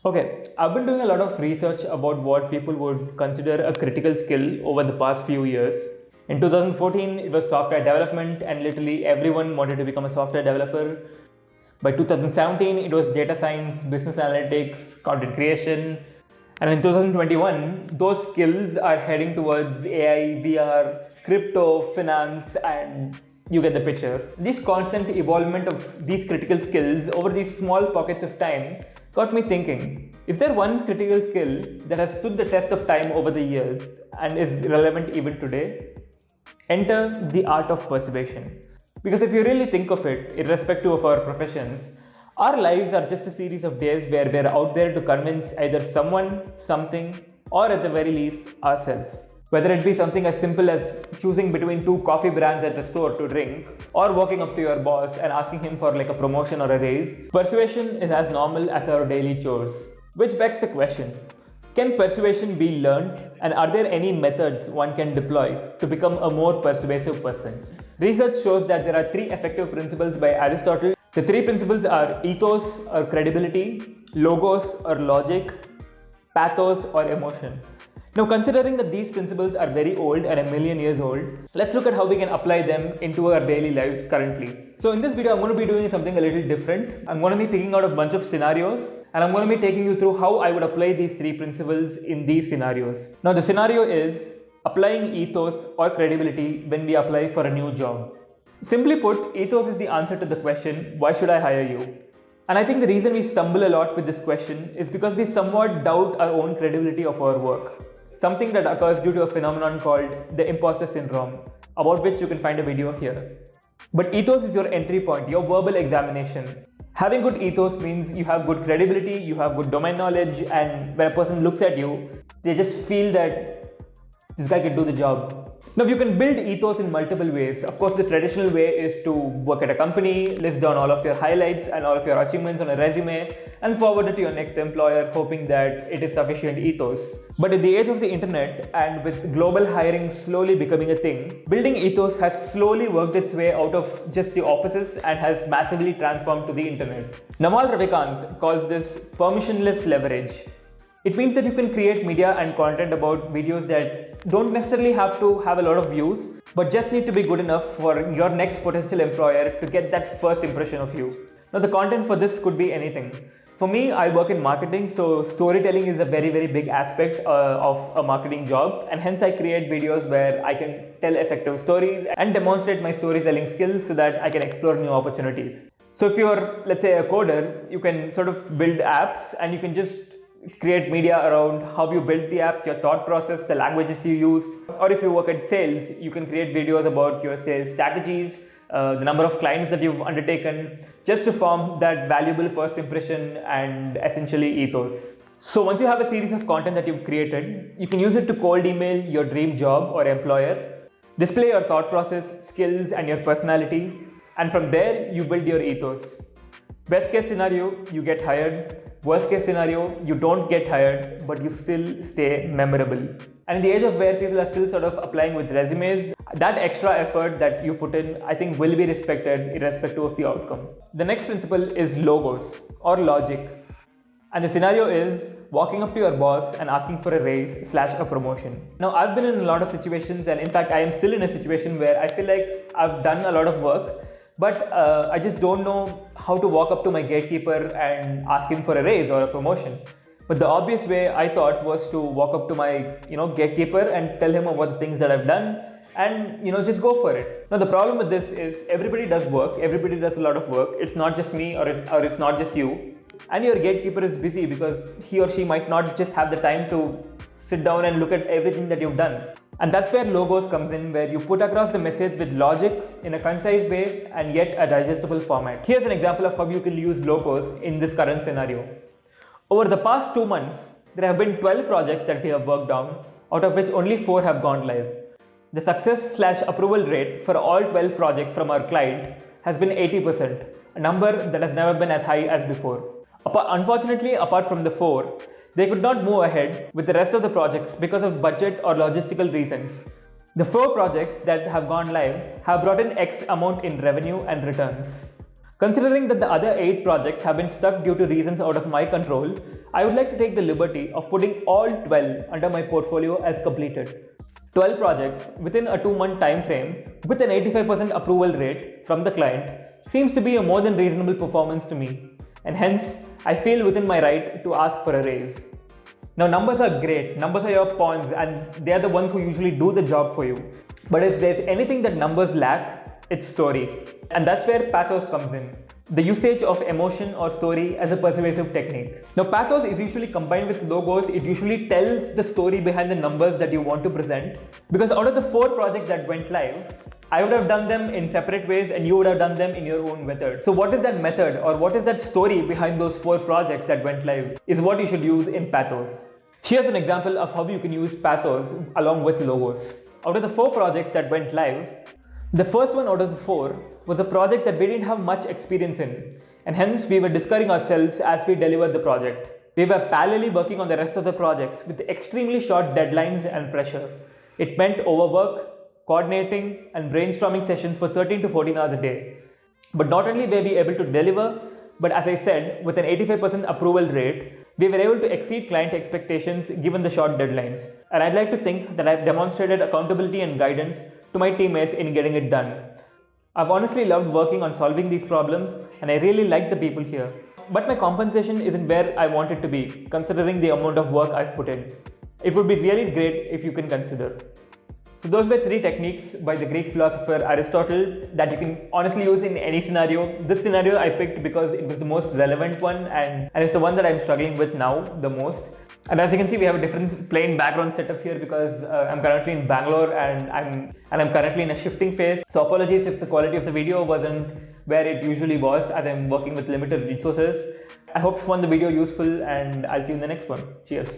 Okay, I've been doing a lot of research about what people would consider a critical skill over the past few years. In 2014, it was software development, and literally everyone wanted to become a software developer. By 2017, it was data science, business analytics, content creation. And in 2021, those skills are heading towards AI, VR, crypto, finance, and you get the picture. This constant evolvement of these critical skills over these small pockets of time got me thinking, is there one critical skill that has stood the test of time over the years and is relevant even today? Enter the art of persuasion. Because if you really think of it, irrespective of our professions, our lives are just a series of days where we're out there to convince either someone, something, or at the very least, ourselves. Whether it be something as simple as choosing between two coffee brands at the store to drink, or walking up to your boss and asking him for like a promotion or a raise, persuasion is as normal as our daily chores. Which begs the question, can persuasion be learned, and are there any methods one can deploy to become a more persuasive person? Research shows that there are three effective principles by Aristotle. The three principles are ethos or credibility, logos or logic, pathos or emotion. Now, considering that these principles are very old and a million years old, let's look at how we can apply them into our daily lives currently. So in this video, I'm going to be doing something a little different. I'm going to be picking out a bunch of scenarios and I'm going to be taking you through how I would apply these three principles in these scenarios. Now, the scenario is applying ethos or credibility when we apply for a new job. Simply put, ethos is the answer to the question, why should I hire you? And I think the reason we stumble a lot with this question is because we somewhat doubt our own credibility of our work. Something that occurs due to a phenomenon called the imposter syndrome, about which you can find a video here. But ethos is your entry point, your verbal examination. Having good ethos means you have good credibility, you have good domain knowledge, and when a person looks at you, they just feel that this guy can do the job. Now, you can build ethos in multiple ways. Of course, the traditional way is to work at a company, list down all of your highlights and all of your achievements on a resume, and forward it to your next employer, hoping that it is sufficient ethos. But at the age of the internet, and with global hiring slowly becoming a thing, building ethos has slowly worked its way out of just the offices and has massively transformed to the internet. Namal Ravikant calls this permissionless leverage. It means that you can create media and content about videos that don't necessarily have to have a lot of views, but just need to be good enough for your next potential employer to get that first impression of you. Now, the content for this could be anything. For me, I work in marketing, so storytelling is a very, very big aspect of a marketing job, and hence I create videos where I can tell effective stories and demonstrate my storytelling skills so that I can explore new opportunities. So if you're, let's say, a coder, you can sort of build apps and you can just create media around how you built the app, your thought process, the languages you used. Or if you work at sales, you can create videos about your sales strategies, the number of clients that you've undertaken, just to form that valuable first impression and essentially ethos. So once you have a series of content that you've created, you can use it to cold email your dream job or employer, display your thought process, skills, and your personality, and from there you build your ethos. Best case scenario, you get hired. Worst case scenario, you don't get hired, but you still stay memorable. And in the age of where people are still sort of applying with resumes, that extra effort that you put in, I think will be respected irrespective of the outcome. The next principle is logos or logic. And the scenario is walking up to your boss and asking for a raise / a promotion. Now, I've been in a lot of situations, and in fact, I am still in a situation where I feel like I've done a lot of work, but I just don't know how to walk up to my gatekeeper and ask him for a raise or a promotion. But the obvious way I thought was to walk up to my gatekeeper and tell him about the things that I've done and just go for it. Now, the problem with this is everybody does work, everybody does a lot of work. It's not just me or it's not just you. And your gatekeeper is busy because he or she might not just have the time to sit down and look at everything that you've done. And that's where logos comes in, where you put across the message with logic in a concise way and yet a digestible format. Here's an example of how you can use logos in this current scenario. Over the past 2 months, there have been 12 projects that we have worked on, out of which only 4 have gone live. The success / approval rate for all 12 projects from our client has been 80%, a number that has never been as high as before. Unfortunately, apart from the 4, they could not move ahead with the rest of the projects because of budget or logistical reasons. The 4 projects that have gone live have brought in X amount in revenue and returns. Considering that the other 8 projects have been stuck due to reasons out of my control, I would like to take the liberty of putting all 12 under my portfolio as completed. 12 projects within a 2-month time frame with an 85% approval rate from the client seems to be a more than reasonable performance to me, and hence I feel within my right to ask for a raise. Now, numbers are great, numbers are your pawns, and they are the ones who usually do the job for you. But if there's anything that numbers lack, it's story. And that's where pathos comes in. The usage of emotion or story as a persuasive technique. Now, pathos is usually combined with logos. It usually tells the story behind the numbers that you want to present. Because out of the 4 projects that went live, I would have done them in separate ways and you would have done them in your own method. So what is that method or what is that story behind those 4 projects that went live is what you should use in pathos. Here's an example of how you can use pathos along with logos. Out of the 4 projects that went live, the first one out of the 4 was a project that we didn't have much experience in, and hence we were discovering ourselves as we delivered the project. We were parallelly working on the rest of the projects with extremely short deadlines and pressure. It meant overwork, coordinating, and brainstorming sessions for 13 to 14 hours a day. But not only were we able to deliver, but as I said, with an 85% approval rate, we were able to exceed client expectations given the short deadlines. And I'd like to think that I've demonstrated accountability and guidance to my teammates in getting it done. I've honestly loved working on solving these problems and I really like the people here. But my compensation isn't where I want it to be, considering the amount of work I've put in. It would be really great if you can consider. So those were 3 techniques by the Greek philosopher Aristotle that you can honestly use in any scenario. This scenario I picked because it was the most relevant one and it's the one that I'm struggling with now the most. And as you can see, we have a different plain background setup here because I'm currently in Bangalore and I'm currently in a shifting phase. So apologies if the quality of the video wasn't where it usually was as I'm working with limited resources. I hope you found the video useful and I'll see you in the next one. Cheers.